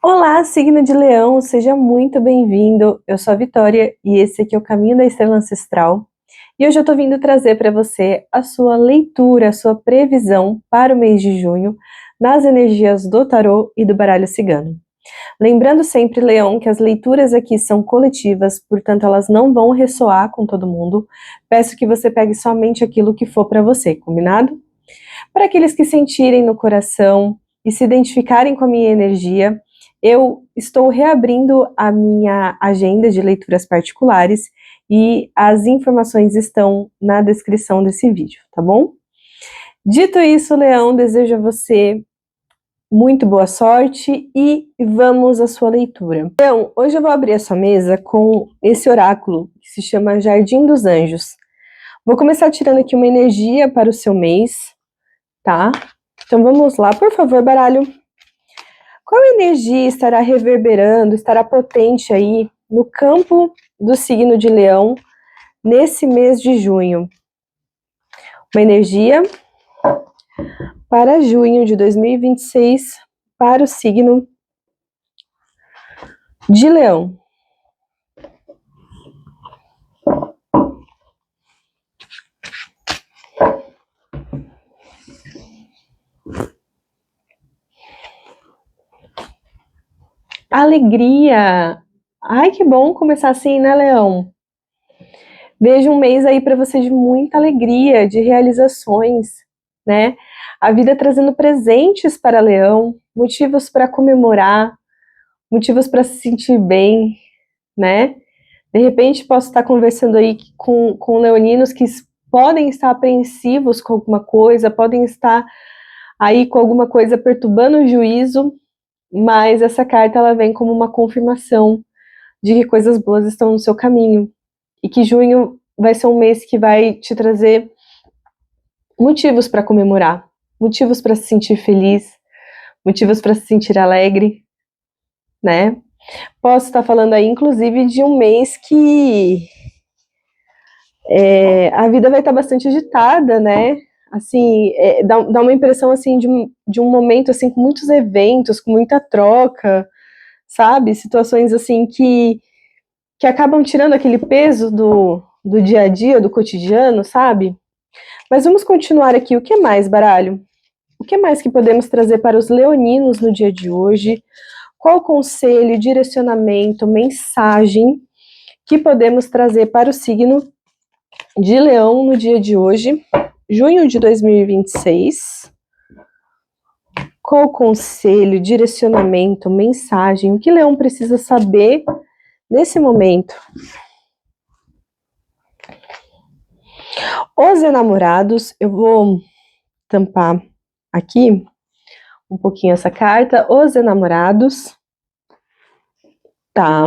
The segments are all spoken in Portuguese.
Olá, signo de Leão, seja muito bem-vindo. Eu sou a Vitória e esse aqui é o Caminho da Estrela Ancestral. E hoje eu tô vindo trazer para você a sua leitura, a sua previsão para o mês de junho nas energias do tarô e do baralho cigano. Lembrando sempre, Leão, que as leituras aqui são coletivas, portanto elas não vão ressoar com todo mundo. Peço que você pegue somente aquilo que for para você, combinado? Para aqueles que sentirem no coração e se identificarem com a minha energia, eu estou reabrindo a minha agenda de leituras particulares e as informações estão na descrição desse vídeo, tá bom? Dito isso, Leão, desejo a você muito boa sorte e vamos à sua leitura. Então, hoje eu vou abrir a sua mesa com esse oráculo que se chama Jardim dos Anjos. Vou começar tirando aqui uma energia para o seu mês, tá? Então vamos lá, por favor, baralho. Qual energia estará reverberando, estará potente aí no campo do signo de Leão nesse mês de junho? Uma energia para junho de 2026 para o signo de Leão. Alegria! Ai, que bom começar assim, né, Leão? Vejo um mês aí para você de muita alegria, de realizações, né? A vida trazendo presentes para Leão, motivos para comemorar, motivos para se sentir bem, né? De repente posso estar conversando aí com leoninos que podem estar apreensivos com alguma coisa, podem estar aí com alguma coisa perturbando o juízo, mas essa carta ela vem como uma confirmação de que coisas boas estão no seu caminho e que junho vai ser um mês que vai te trazer motivos para comemorar, motivos para se sentir feliz, motivos para se sentir alegre, né? Posso estar falando aí, inclusive, de um mês que a vida vai estar bastante agitada, né? Assim, dá uma impressão assim de um momento assim com muitos eventos, com muita troca, sabe? Situações assim que acabam tirando aquele peso do dia a dia, do cotidiano, sabe? Mas vamos continuar aqui. O que mais, baralho? O que mais que podemos trazer para os leoninos no dia de hoje? Qual conselho, direcionamento, mensagem que podemos trazer para o signo de Leão no dia de hoje, junho de 2026? Qual conselho, direcionamento, mensagem, o que Leão precisa saber nesse momento? Os enamorados, eu vou tampar aqui um pouquinho essa carta. Os enamorados, tá?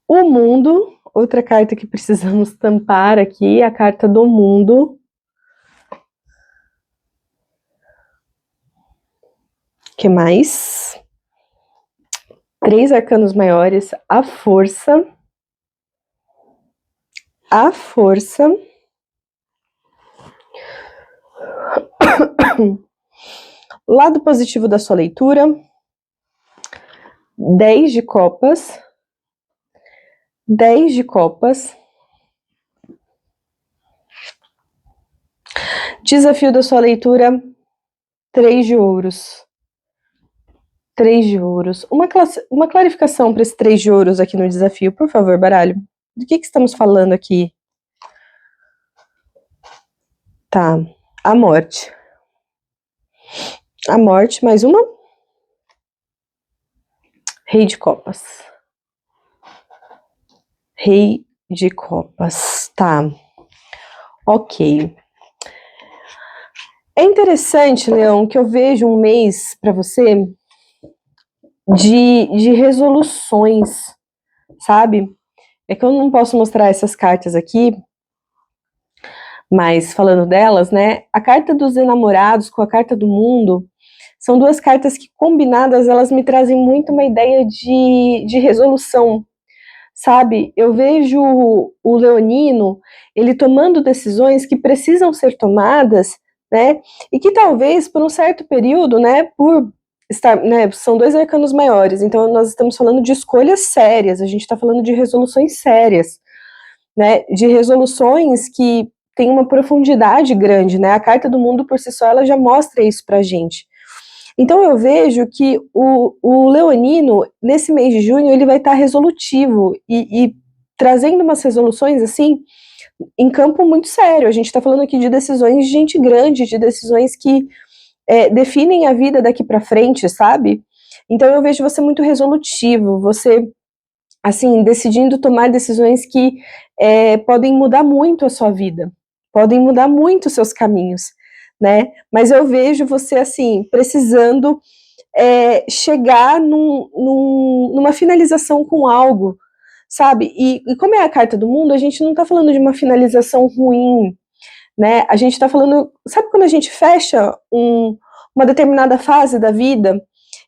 O mundo, outra carta que precisamos tampar aqui, a carta do mundo. O que mais? 3 arcanos maiores, a força. A força. Lado positivo da sua leitura. 10 de copas. 10 de copas. Desafio da sua leitura. 3 de ouros. 3 de ouros. Uma clarificação para esse 3 de ouros aqui no desafio, por favor, baralho. Do que estamos falando aqui? Tá. A morte. A morte, mais uma. Rei de copas. Rei de copas. Tá. Ok. É interessante, Leão, que eu vejo um mês para você de resoluções, sabe? É que eu não posso mostrar essas cartas aqui, mas falando delas, né? A carta dos enamorados com a carta do mundo são duas cartas que combinadas elas me trazem muito uma ideia de resolução, sabe? Eu vejo o leonino, ele tomando decisões que precisam ser tomadas, né? E que talvez por um certo período, né? Por né, são dois arcanos maiores, então nós estamos falando de escolhas sérias, a gente está falando de resoluções sérias, né, de resoluções que têm uma profundidade grande, né, a Carta do Mundo por si só, ela já mostra isso pra gente. Então eu vejo que o leonino, nesse mês de junho, ele vai estar resolutivo e trazendo umas resoluções, assim, em campo muito sério. A gente está falando aqui de decisões de gente grande, de decisões que definem a vida daqui para frente, sabe? Então eu vejo você muito resolutivo, você, assim, decidindo tomar decisões que podem mudar muito a sua vida, podem mudar muito os seus caminhos, né? Mas eu vejo você, assim, precisando chegar numa finalização com algo, sabe? E como é a Carta do Mundo, a gente não está falando de uma finalização ruim, né? A gente está falando, sabe quando a gente fecha uma determinada fase da vida,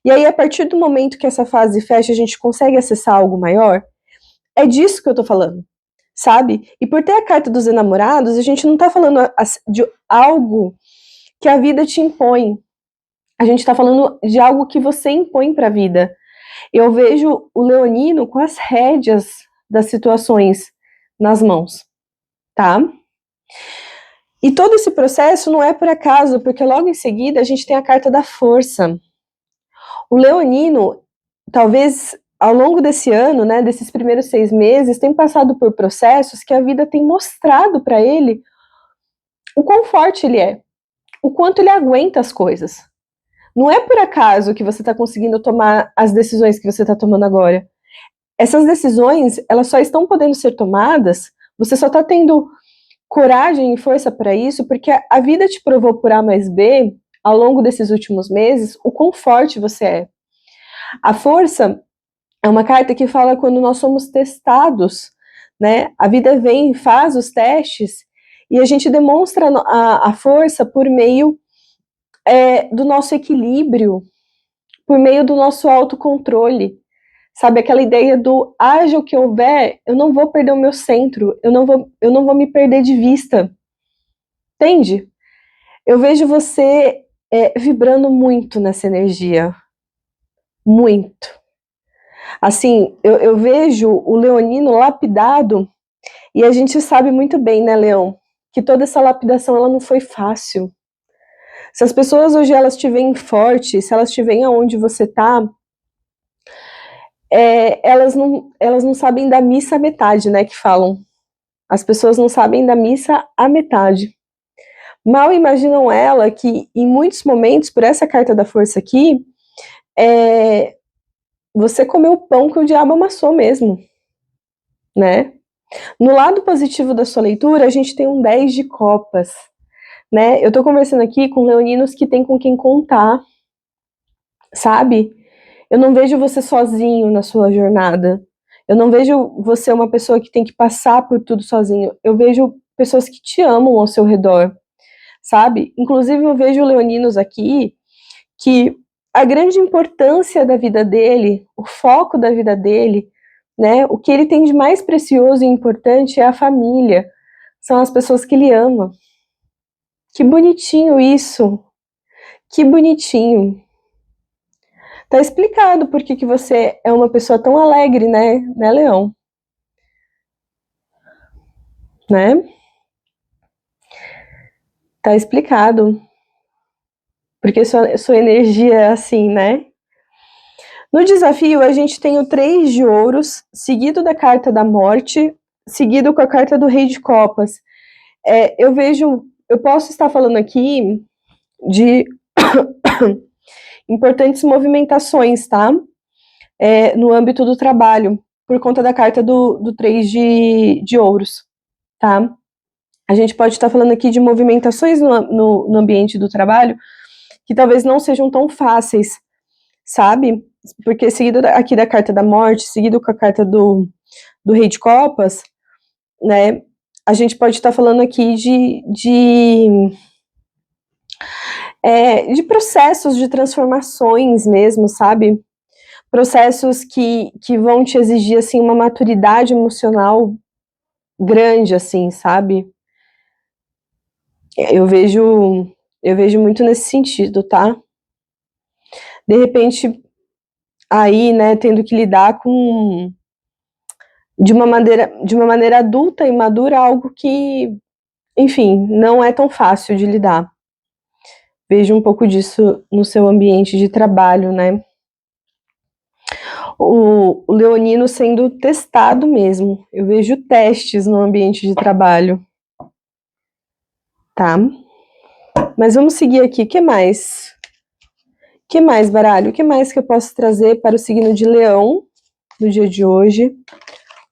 e aí a partir do momento que essa fase fecha, a gente consegue acessar algo maior? É disso que eu tô falando, sabe? E por ter a Carta dos Enamorados, a gente não tá falando de algo que a vida te impõe. A gente tá falando de algo que você impõe para a vida. Eu vejo o leonino com as rédeas das situações nas mãos, tá? E todo esse processo não é por acaso, porque logo em seguida a gente tem a Carta da Força. O leonino, talvez ao longo desse ano, né, desses primeiros 6 meses, tem passado por processos que a vida tem mostrado para ele o quão forte ele é, o quanto ele aguenta as coisas. Não é por acaso que você está conseguindo tomar as decisões que você está tomando agora. Essas decisões, elas só estão podendo ser tomadas, você só está tendo coragem e força para isso, porque a vida te provou por A mais B, ao longo desses últimos meses, o quão forte você é. A força é uma carta que fala quando nós somos testados, né? A vida vem, faz os testes, e a gente demonstra a força por meio do nosso equilíbrio, por meio do nosso autocontrole. Sabe, aquela ideia do haja o que houver, eu não vou perder o meu centro, eu não vou me perder de vista. Entende? Eu vejo você vibrando muito nessa energia. Muito. Assim, eu vejo o leonino lapidado, e a gente sabe muito bem, né, Leão, que toda essa lapidação ela não foi fácil. Se as pessoas hoje elas te veem forte, se elas te veem aonde você tá, elas não sabem da missa à metade, né, que falam. As pessoas não sabem da missa à metade. Mal imaginam ela que, em muitos momentos, por essa carta da força aqui, você comeu o pão que o diabo amassou mesmo, né? No lado positivo da sua leitura, a gente tem um 10 de copas, né? Eu tô conversando aqui com leoninos que tem com quem contar, sabe? Eu não vejo você sozinho na sua jornada. Eu não vejo você uma pessoa que tem que passar por tudo sozinho. Eu vejo pessoas que te amam ao seu redor, sabe? Inclusive eu vejo leoninos aqui que a grande importância da vida dele, o foco da vida dele, né? O que ele tem de mais precioso e importante é a família. São as pessoas que ele ama. Que bonitinho isso. Que bonitinho. Tá explicado por que você é uma pessoa tão alegre, né, Leão? Né? Tá explicado. Porque sua energia é assim, né? No desafio, a gente tem o 3 de ouros, seguido da carta da morte, seguido com a carta do rei de copas. Eu posso estar falando aqui de importantes movimentações, tá? No âmbito do trabalho, por conta da carta do 3 de ouros, tá? A gente pode estar falando aqui de movimentações no ambiente do trabalho que talvez não sejam tão fáceis, sabe? Porque seguido aqui da carta da morte, seguido com a carta do rei de copas, né? A gente pode estar falando aqui de processos de transformações mesmo, sabe? Processos que vão te exigir, assim, uma maturidade emocional grande, assim, sabe? Eu vejo muito nesse sentido, tá? de repente, aí, né, tendo que lidar com, de uma maneira adulta e madura, algo que, enfim, não é tão fácil de lidar. Vejo um pouco disso no seu ambiente de trabalho, né? O leonino sendo testado mesmo. Eu vejo testes no ambiente de trabalho. Tá? Mas vamos seguir aqui. O que mais? O que mais, baralho? O que mais que eu posso trazer para o signo de Leão no dia de hoje?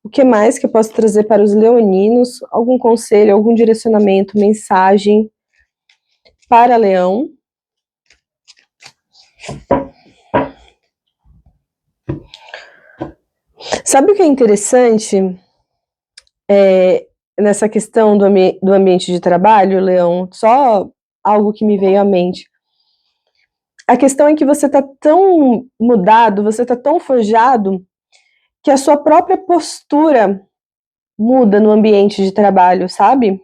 O que mais que eu posso trazer para os leoninos? Algum conselho, algum direcionamento, mensagem para Leão? Sabe o que é interessante nessa questão do ambiente de trabalho, Leão? Só algo que me veio à mente. A questão é que você está tão mudado, você está tão forjado, que a sua própria postura muda no ambiente de trabalho, sabe?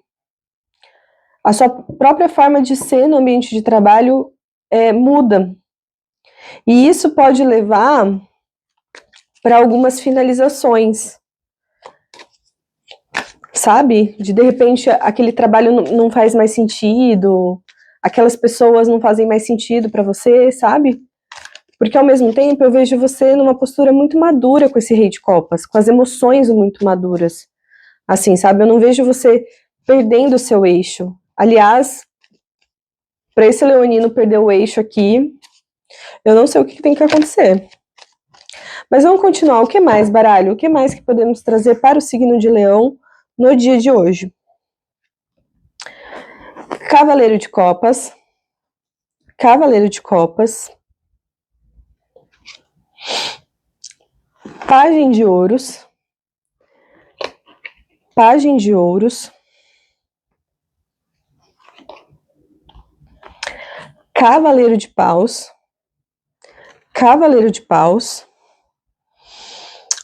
A sua própria forma de ser no ambiente de trabalho muda. E isso pode levar para algumas finalizações, sabe? De repente aquele trabalho não faz mais sentido, aquelas pessoas não fazem mais sentido para você, sabe? Porque ao mesmo tempo eu vejo você numa postura muito madura com esse Rei de Copas, com as emoções muito maduras. Assim, sabe? Eu não vejo você perdendo o seu eixo. Aliás, para esse leonino perder o eixo aqui, eu não sei o que tem que acontecer. Mas vamos continuar. O que mais, baralho? O que mais que podemos trazer para o signo de Leão no dia de hoje? Cavaleiro de Copas. Cavaleiro de Copas. Pajem de Ouros. Pajem de Ouros. Cavaleiro de Paus. Cavaleiro de Paus.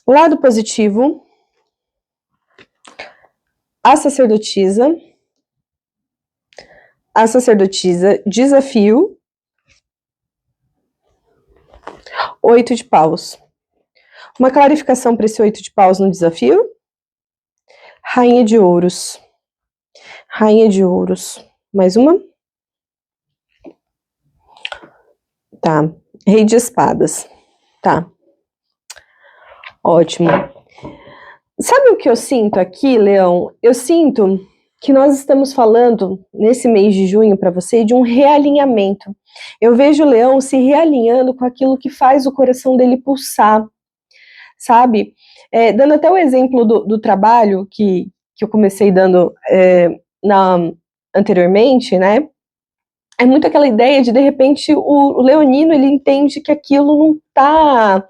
Lado positivo. A sacerdotisa. A sacerdotisa. Desafio. 8 de Paus. Uma clarificação para esse 8 de Paus no desafio. Rainha de Ouros. Rainha de Ouros. Mais uma. Tá. Rei de Espadas. Tá. Ótimo. Sabe o que eu sinto aqui, Leão? Eu sinto que nós estamos falando, nesse mês de junho, para você, de um realinhamento. Eu vejo o Leão se realinhando com aquilo que faz o coração dele pulsar, sabe? Dando até o exemplo do trabalho que eu comecei dando anteriormente, né? É muito aquela ideia de repente, o leonino, ele entende que aquilo não está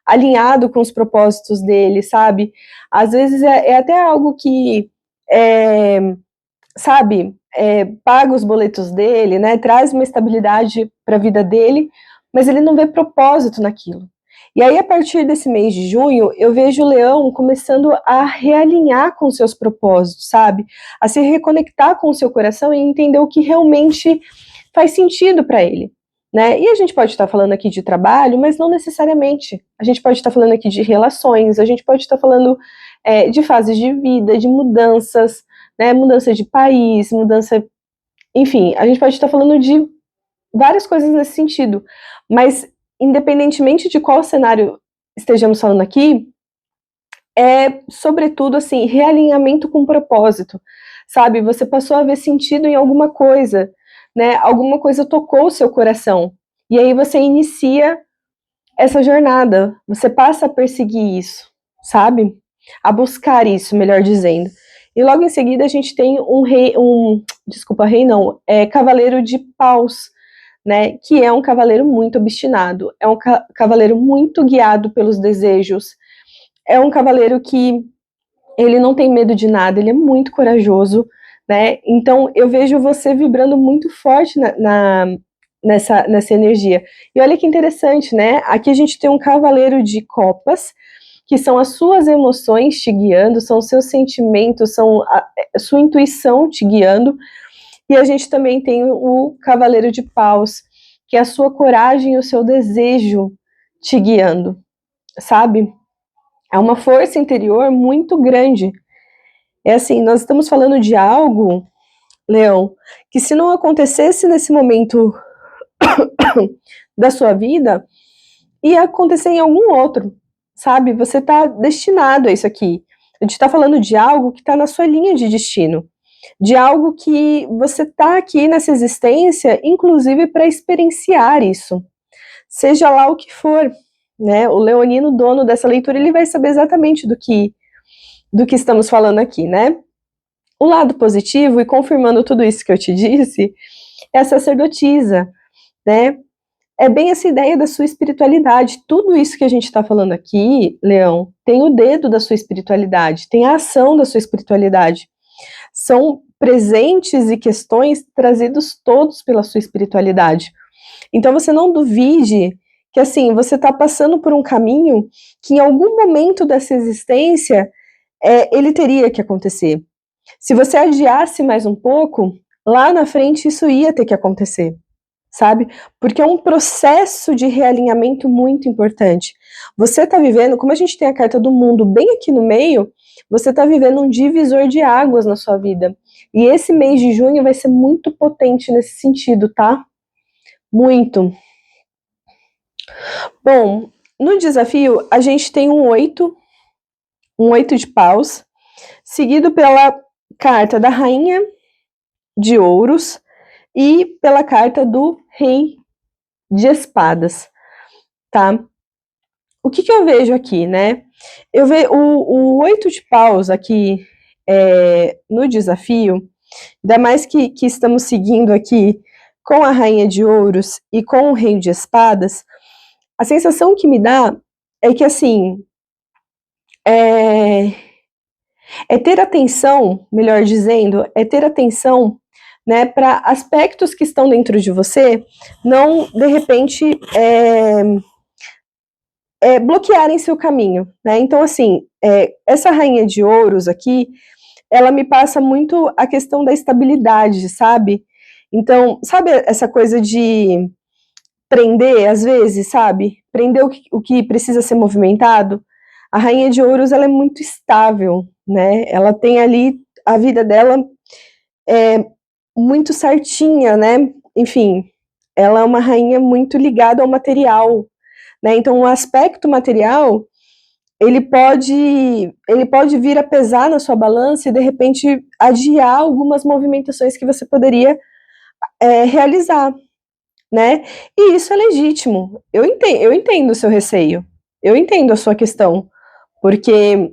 alinhado com os propósitos dele, sabe? Às vezes é até algo que, sabe, paga os boletos dele, né? Traz uma estabilidade para a vida dele, mas ele não vê propósito naquilo. E aí, a partir desse mês de junho, eu vejo o Leão começando a realinhar com seus propósitos, sabe? A se reconectar com o seu coração e entender o que realmente faz sentido para ele, né? E a gente pode estar falando aqui de trabalho, mas não necessariamente. A gente pode estar falando aqui de relações, a gente pode estar falando de fases de vida, de mudanças, né? Mudança de país, mudança... Enfim, a gente pode estar falando de várias coisas nesse sentido, mas independentemente de qual cenário estejamos falando aqui, sobretudo, assim, realinhamento com propósito, sabe? Você passou a ver sentido em alguma coisa, né? Alguma coisa tocou o seu coração, e aí você inicia essa jornada, você passa a perseguir isso, sabe? A buscar isso, melhor dizendo. E logo em seguida a gente tem Cavaleiro de Paus, né, que é um cavaleiro muito obstinado, é um cavaleiro muito guiado pelos desejos, é um cavaleiro que ele não tem medo de nada, ele é muito corajoso, né? Então eu vejo você vibrando muito forte nessa energia. E olha que interessante, né? Aqui a gente tem um cavaleiro de copas, que são as suas emoções te guiando, são os seus sentimentos, são a sua intuição te guiando. E a gente também tem o cavaleiro de paus, que é a sua coragem e o seu desejo te guiando, sabe? É uma força interior muito grande. É assim, nós estamos falando de algo, Leão, que se não acontecesse nesse momento da sua vida, ia acontecer em algum outro, sabe? Você está destinado a isso aqui. A gente está falando de algo que está na sua linha de destino, de algo que você está aqui nessa existência, inclusive para experienciar isso, seja lá o que for, né? O leonino, dono dessa leitura, ele vai saber exatamente do que estamos falando aqui, né? O lado positivo, e confirmando tudo isso que eu te disse, é a sacerdotisa, né? É bem essa ideia da sua espiritualidade. Tudo isso que a gente está falando aqui, Leão, tem o dedo da sua espiritualidade, tem a ação da sua espiritualidade. São presentes e questões trazidos todos pela sua espiritualidade. Então você não duvide que assim, você está passando por um caminho que em algum momento dessa existência ele teria que acontecer. Se você adiasse mais um pouco, lá na frente isso ia ter que acontecer, sabe? Porque é um processo de realinhamento muito importante. Você está vivendo, como a gente tem a carta do mundo bem aqui no meio, você está vivendo um divisor de águas na sua vida. E esse mês de junho vai ser muito potente nesse sentido, tá? Muito. Bom, no desafio, a gente tem um 8 de paus, seguido pela carta da Rainha de Ouros e pela carta do Rei de Espadas, tá? O que eu vejo aqui, né? Eu vejo o 8 de paus aqui no desafio, ainda mais que estamos seguindo aqui com a Rainha de Ouros e com o Rei de Espadas, a sensação que me dá é que, assim, é ter atenção, melhor dizendo, é ter atenção, né, para aspectos que estão dentro de você não, de repente, bloquearem seu caminho, né? Então, assim, essa Rainha de Ouros aqui, ela me passa muito a questão da estabilidade, sabe? Então, sabe essa coisa de prender, às vezes, sabe? Prender o que precisa ser movimentado? A Rainha de Ouros, ela é muito estável, né? Ela tem ali a vida dela muito certinha, né? Enfim, ela é uma rainha muito ligada ao material, né? Então, o aspecto material, ele pode vir a pesar na sua balança e, de repente, adiar algumas movimentações que você poderia realizar, né? E isso é legítimo. Eu entendo o seu receio, eu entendo a sua questão, porque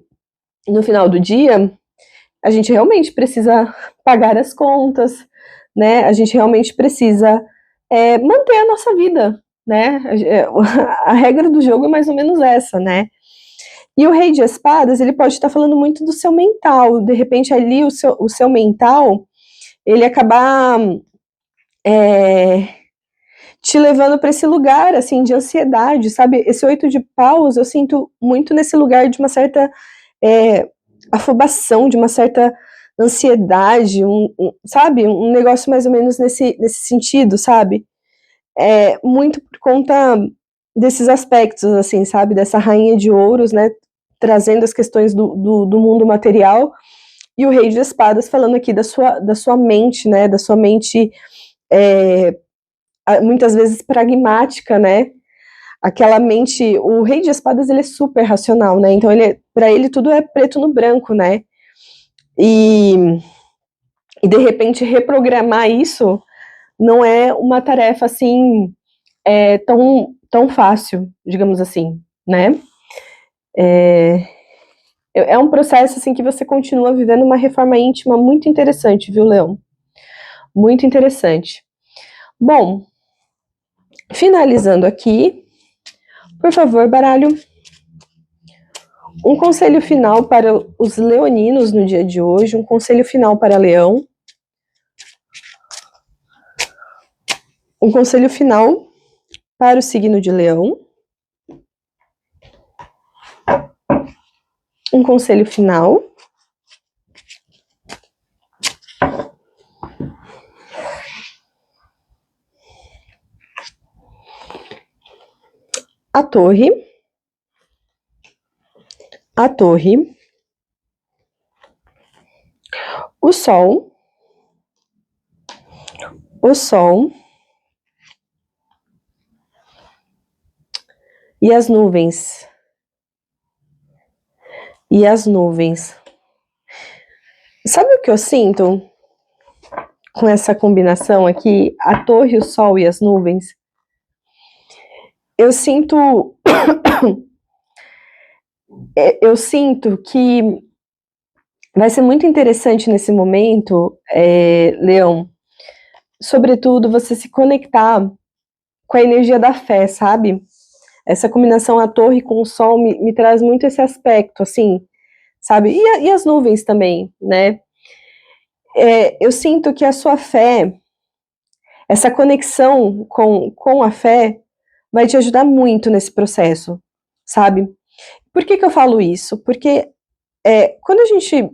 no final do dia, a gente realmente precisa pagar as contas, né? A gente realmente precisa manter a nossa vida, né? A regra do jogo é mais ou menos essa, né? E o Rei de Espadas, ele pode estar falando muito do seu mental. De repente, ali, o seu mental, ele acabar te levando para esse lugar, assim, de ansiedade, sabe? Esse 8 de paus, eu sinto muito nesse lugar de uma certa afobação, de uma certa ansiedade, sabe? Um negócio mais ou menos nesse sentido, sabe? Muito por conta desses aspectos, assim, sabe? Dessa Rainha de Ouros, né? Trazendo as questões do mundo material, e o Rei de Espadas falando aqui da sua mente, né? Da sua mente muitas vezes pragmática, né? Aquela mente, o Rei de Espadas, ele é super racional, né? Então, para ele tudo é preto no branco, né? E de repente reprogramar isso não é uma tarefa assim tão fácil, digamos assim, né? É um processo assim que você continua vivendo uma reforma íntima muito interessante, viu, Leão? Muito interessante. Bom, finalizando aqui, por favor, baralho, um conselho final para os leoninos no dia de hoje, um conselho final para Leão, um conselho final para o signo de Leão, um conselho final a torre, o sol e as nuvens. Sabe o que eu sinto com essa combinação aqui? A torre, o sol e as nuvens. Eu sinto que vai ser muito interessante nesse momento, Leão, sobretudo você se conectar com a energia da fé, sabe? Essa combinação a torre com o sol me traz muito esse aspecto, assim, sabe? E as nuvens também, né? Eu sinto que a sua fé, essa conexão com a fé, vai te ajudar muito nesse processo, sabe? Por que eu falo isso? Porque quando a gente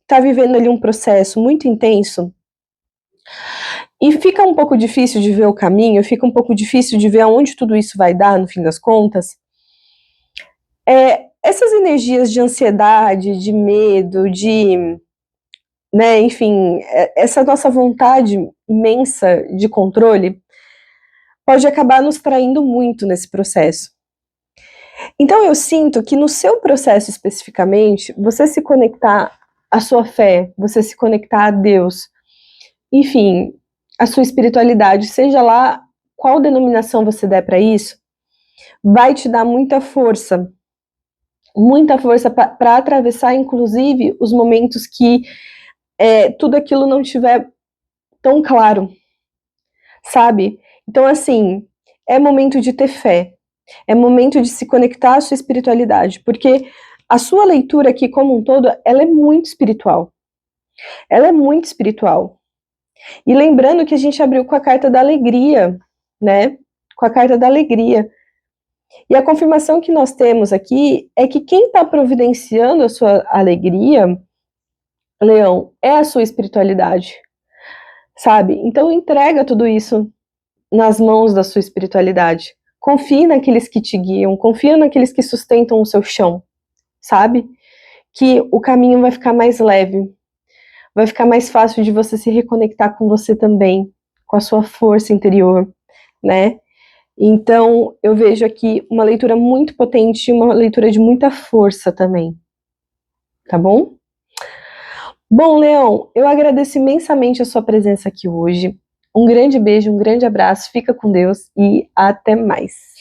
está vivendo ali um processo muito intenso, e fica um pouco difícil de ver o caminho, fica um pouco difícil de ver aonde tudo isso vai dar, no fim das contas, essas energias de ansiedade, de medo, né, enfim, essa nossa vontade imensa de controle pode acabar nos traindo muito nesse processo. Então eu sinto que no seu processo especificamente, você se conectar à sua fé, você se conectar a Deus, enfim, a sua espiritualidade, seja lá qual denominação você der para isso, vai te dar muita força para atravessar, inclusive, os momentos que tudo aquilo não estiver tão claro, sabe? Então, assim, é momento de ter fé, é momento de se conectar à sua espiritualidade, porque a sua leitura aqui como um todo, ela é muito espiritual. Ela é muito espiritual. E lembrando que a gente abriu com a carta da alegria, né? Com a carta da alegria. E a confirmação que nós temos aqui é que quem está providenciando a sua alegria, Leão, é a sua espiritualidade, sabe? Então entrega tudo isso nas mãos da sua espiritualidade. Confie naqueles que te guiam, confia naqueles que sustentam o seu chão, sabe? Que o caminho vai ficar mais leve, vai ficar mais fácil de você se reconectar com você também, com a sua força interior, né? Então, eu vejo aqui uma leitura muito potente e uma leitura de muita força também, tá bom? Bom, Leão, eu agradeço imensamente a sua presença aqui hoje. Um grande beijo, um grande abraço, fica com Deus e até mais.